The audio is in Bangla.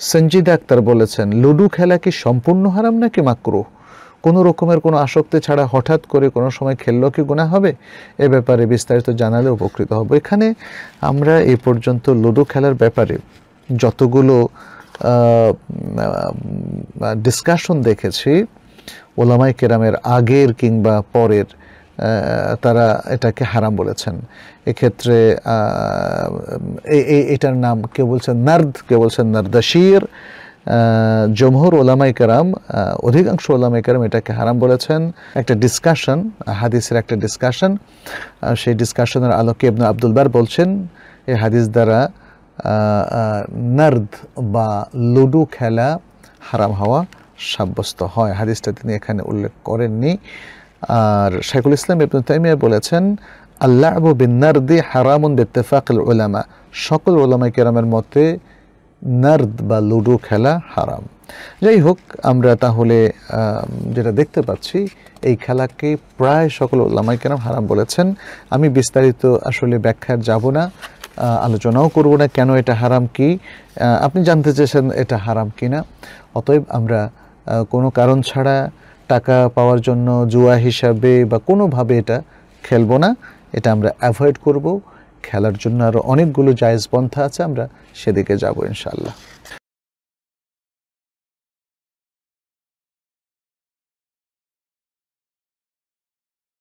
সঞ্জিদা আক্তার বলেছেন, লুডো খেলা কি সম্পূর্ণ হারাম নাকি মাকরুহ? কোনো রকমের কোনো আসক্তি ছাড়া হঠাৎ করে কোনো সময় খেললেও কি গুনাহ হবে? এ ব্যাপারে বিস্তারিত জানালে উপকৃত হব। এখানে আমরা এই পর্যন্ত লুডো খেলার ব্যাপারে যতগুলো ডিসকাশন দেখেছি, ওলামায়ে কেরামের আগের কিংবা পরের, তারা এটাকে হারাম বলেছেন। এক্ষেত্রে এটার নাম কেউ বলছেন নার্দ, কেউ বলছেন নার্দাশির। জমহুর ওলামায়ে কেরাম, অধিকাংশ ওলামায়ে কেরাম এটাকে হারাম বলেছেন। একটা ডিসকাশন, হাদিসের একটা ডিসকাশন, সেই ডিসকাশনের আলোকে ইবনে আব্দুল বার বলছেন এই হাদিস দ্বারা নার্দ বা লুডো খেলা হারাম হওয়া সাব্যস্ত হয়। হাদিসটা তিনি এখানে উল্লেখ করেননি। আর শাইখুল ইসলাম ইবনে তাইমিয়া বলেছেন, আল্লাহু বিন-নারদি হারামুন বিত্তিফাকিল উলামা, সকল ওলামায়ে কেরামের মতে নার্দ বা লুডো খেলা হারাম। যাই হোক, আমরা তাহলে যেটা দেখতে পাচ্ছি, এই খেলাকে প্রায় সকল ওলামায়ে কেরাম হারাম বলেছেন। আমি বিস্তারিত আসলে ব্যাখ্যার যাব না, আলোচনাও করব না কেন এটা হারাম, কি আপনি জানতে চেয়েছেন এটা হারাম কিনা। অতএব আমরা কোনো কারণ ছাড়া টাকা পাওয়ার জন্য জুয়া হিসাবে বা কোনোভাবে এটা খেলবো না, এটা আমরা অ্যাভয়েড করব। খেলার জন্য আরও অনেকগুলো জায়েজ পন্থা আছে, আমরা সেদিকে যাব ইনশাআল্লাহ।